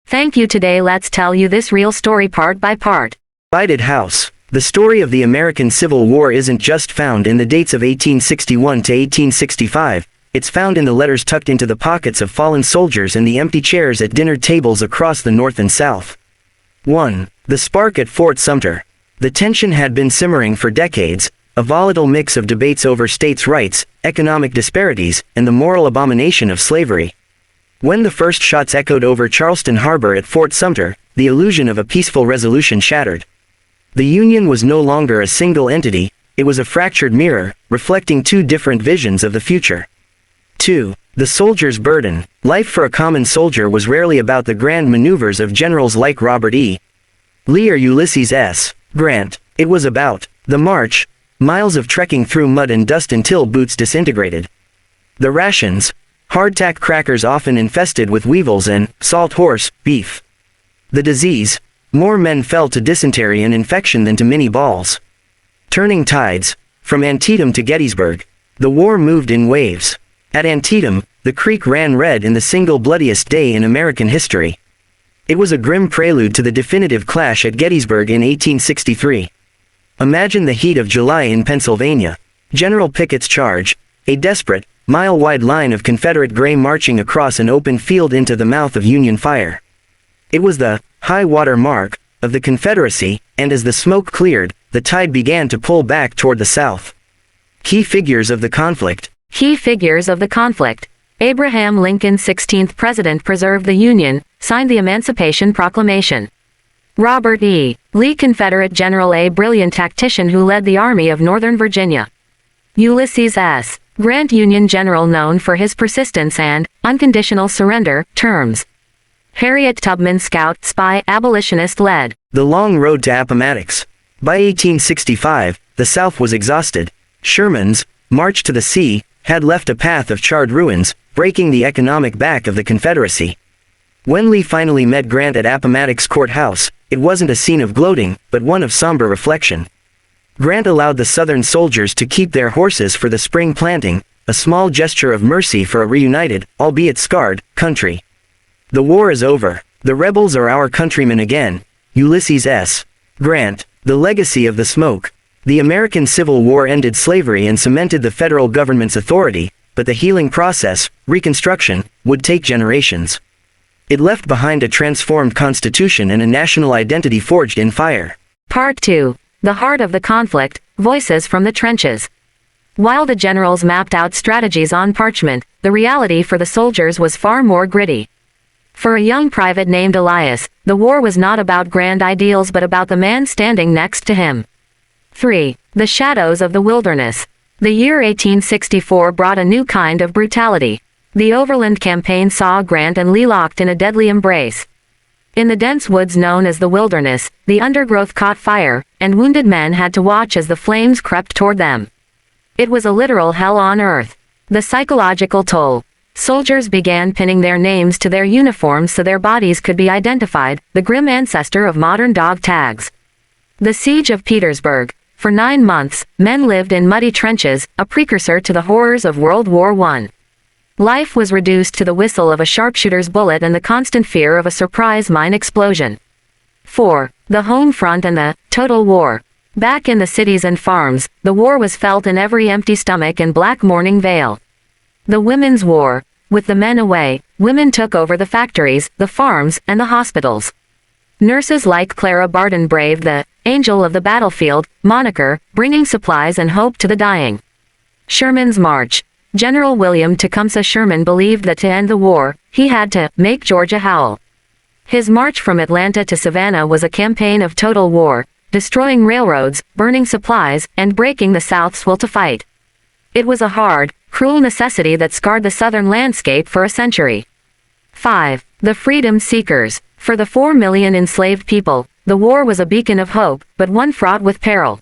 Thank you. Today let's tell you this real story part by part. Divided House. The story of the American Civil War isn't just found in the dates of 1861 to 1865, it's found in the letters tucked into the pockets of fallen soldiers and the empty chairs at dinner tables across the North and South. 1. The spark at Fort Sumter. The tension had been simmering for decades, a volatile mix of debates over states' rights, economic disparities, and the moral abomination of slavery. When the first shots echoed over Charleston Harbor at Fort Sumter, the illusion of a peaceful resolution shattered. The Union was no longer a single entity, it was a fractured mirror, reflecting two different visions of the future. 2. The soldier's burden. Life for a common soldier was rarely about the grand maneuvers of generals like Robert E. Lee or Ulysses S. Grant. It was about the march, miles of trekking through mud and dust until boots disintegrated. The rations. Hardtack crackers often infested with weevils and salt horse beef. The disease. More men fell to dysentery and infection than to mini balls. Turning tides. From Antietam to Gettysburg, the war moved in waves. At Antietam, the creek ran red in the single bloodiest day in American history. It was a grim prelude to the definitive clash at Gettysburg in 1863. Imagine the heat of July in Pennsylvania. General Pickett's charge, a desperate, mile-wide line of Confederate gray marching across an open field into the mouth of Union fire. It was the high-water mark of the Confederacy, and as the smoke cleared, the tide began to pull back toward the South. Key figures of the conflict. Key figures of the conflict. Abraham Lincoln, 16th President, preserved the Union, signed the Emancipation Proclamation. Robert E. Lee, Confederate General, a brilliant tactician who led the Army of Northern Virginia. Ulysses S. Grant, Union general known for his persistence and unconditional surrender terms. Harriet Tubman, scout, spy, abolitionist, led the long road to Appomattox. By 1865, the South was exhausted. Sherman's march to the sea had left a path of charred ruins, breaking the economic back of the Confederacy. When Lee finally met Grant at Appomattox Courthouse, it wasn't a scene of gloating, but one of somber reflection. Grant allowed the Southern soldiers to keep their horses for the spring planting, a small gesture of mercy for a reunited, albeit scarred, country. The war is over. The rebels are our countrymen again. Ulysses S. Grant. The legacy of the smoke. The American Civil War ended slavery and cemented the federal government's authority, but the healing process, Reconstruction, would take generations. It left behind a transformed constitution and a national identity forged in fire. Part 2. The heart of the conflict, voices from the trenches. While the generals mapped out strategies on parchment, the reality for the soldiers was far more gritty. For a young private named Elias, the war was not about grand ideals but about the man standing next to him. 3. The shadows of the wilderness. The year 1864 brought a new kind of brutality. The Overland Campaign saw Grant and Lee locked in a deadly embrace. In the dense woods known as the wilderness, the undergrowth caught fire, and wounded men had to watch as the flames crept toward them. It was a literal hell on earth. The psychological toll. Soldiers began pinning their names to their uniforms so their bodies could be identified, the grim ancestor of modern dog tags. The Siege of Petersburg. For 9 months, men lived in muddy trenches, a precursor to the horrors of World War I. Life was reduced to the whistle of a sharpshooter's bullet and the constant fear of a surprise mine explosion. 4. The home front and the total war. Back in the cities and farms, the war was felt in every empty stomach and black mourning veil. The women's war. With the men away, women took over the factories, the farms, and the hospitals. Nurses like Clara Barton braved the "Angel of the Battlefield" moniker, bringing supplies and hope to the dying. Sherman's March. General William Tecumseh Sherman believed that to end the war, he had to make Georgia howl. His march from Atlanta to Savannah was a campaign of total war, destroying railroads, burning supplies, and breaking the South's will to fight. It was a hard, cruel necessity that scarred the Southern landscape for a century. 5. The Freedom Seekers. For the 4 million enslaved people, the war was a beacon of hope, but one fraught with peril.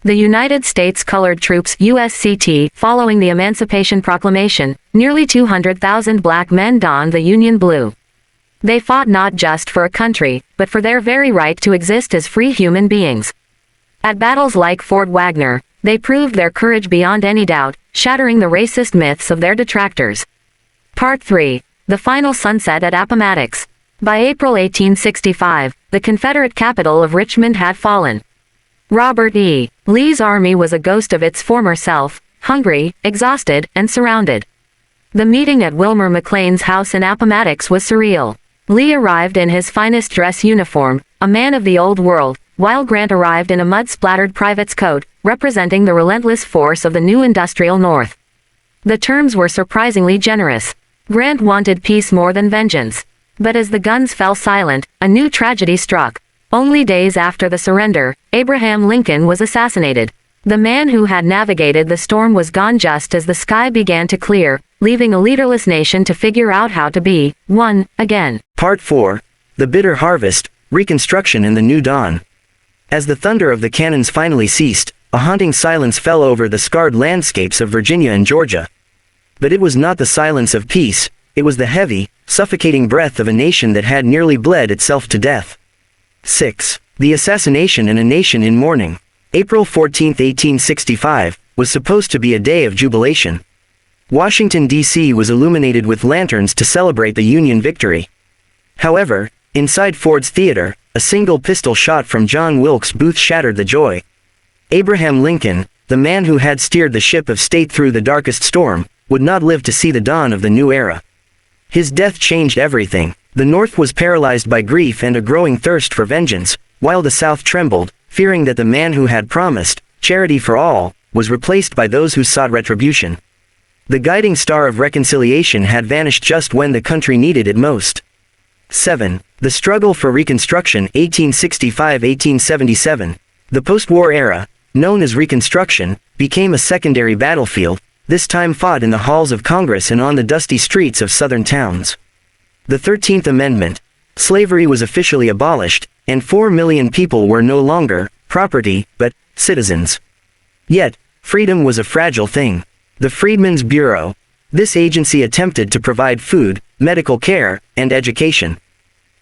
The United States Colored Troops (USCT), following the Emancipation Proclamation, nearly 200,000 black men donned the Union blue. They fought not just for a country, but for their very right to exist as free human beings. At battles like Fort Wagner, they proved their courage beyond any doubt, shattering the racist myths of their detractors. Part 3. The Final Sunset at Appomattox. By April 1865, the Confederate capital of Richmond had fallen. Robert E. Lee's army was a ghost of its former self, hungry, exhausted, and surrounded. The meeting at Wilmer McLean's house in Appomattox was surreal. Lee arrived in his finest dress uniform, a man of the old world, while Grant arrived in a mud-splattered private's coat, representing the relentless force of the new industrial North. The terms were surprisingly generous. Grant wanted peace more than vengeance. But as the guns fell silent, a new tragedy struck. Only days after the surrender, Abraham Lincoln was assassinated. The man who had navigated the storm was gone just as the sky began to clear, leaving a leaderless nation to figure out how to be one again. Part 4. The Bitter Harvest, Reconstruction and the New Dawn. As the thunder of the cannons finally ceased, a haunting silence fell over the scarred landscapes of Virginia and Georgia. But it was not the silence of peace, it was the heavy, suffocating breath of a nation that had nearly bled itself to death. 6. The Assassination and a Nation in Mourning. April 14, 1865, was supposed to be a day of jubilation. Washington, D.C. was illuminated with lanterns to celebrate the Union victory. However, inside Ford's Theater, a single pistol shot from John Wilkes Booth shattered the joy. Abraham Lincoln, the man who had steered the ship of state through the darkest storm, would not live to see the dawn of the new era. His death changed everything. The North was paralyzed by grief and a growing thirst for vengeance, while the South trembled, fearing that the man who had promised charity for all was replaced by those who sought retribution. The guiding star of reconciliation had vanished just when the country needed it most. 7. The Struggle for Reconstruction, 1865-1877. The post-war era, known as Reconstruction, became a secondary battlefield, this time fought in the halls of Congress and on the dusty streets of southern towns. The 13th Amendment. Slavery was officially abolished, and 4 million people were no longer property, but citizens. Yet, freedom was a fragile thing. The Freedmen's Bureau. This agency attempted to provide food, medical care, and education.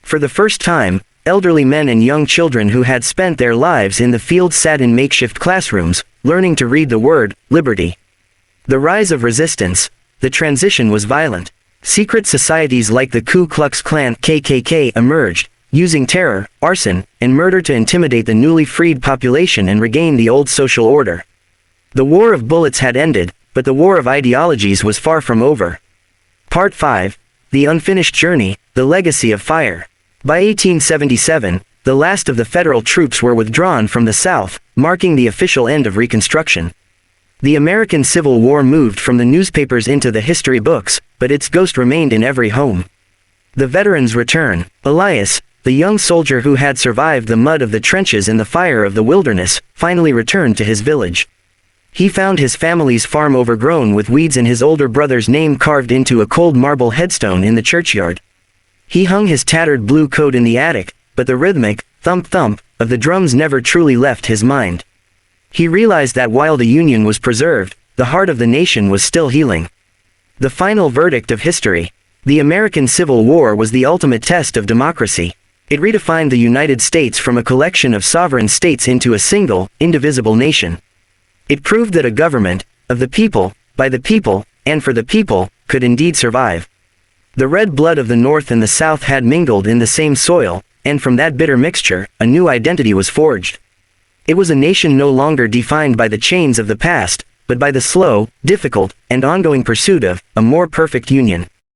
For the first time, elderly men and young children who had spent their lives in the field sat in makeshift classrooms, learning to read the word liberty. The rise of resistance. The transition was violent. Secret societies like the Ku Klux Klan (KKK) emerged, using terror, arson, and murder to intimidate the newly freed population and regain the old social order. The war of bullets had ended, but the war of ideologies was far from over. Part 5. The Unfinished Journey, the Legacy of Fire. By 1877, the last of the federal troops were withdrawn from the South, marking the official end of Reconstruction. The American Civil War moved from the newspapers into the history books, but its ghost remained in every home. The veterans return. Elias, the young soldier who had survived the mud of the trenches and the fire of the wilderness, finally returned to his village. He found his family's farm overgrown with weeds and his older brother's name carved into a cold marble headstone in the churchyard. He hung his tattered blue coat in the attic, but the rhythmic thump-thump of the drums never truly left his mind. He realized that while the Union was preserved, the heart of the nation was still healing. The final verdict of history. The American Civil War was the ultimate test of democracy. It redefined the United States from a collection of sovereign states into a single, indivisible nation. It proved that a government, of the people, by the people, and for the people, could indeed survive. The red blood of the North and the South had mingled in the same soil, and from that bitter mixture, a new identity was forged. It was a nation no longer defined by the chains of the past, but by the slow, difficult, and ongoing pursuit of a more perfect union.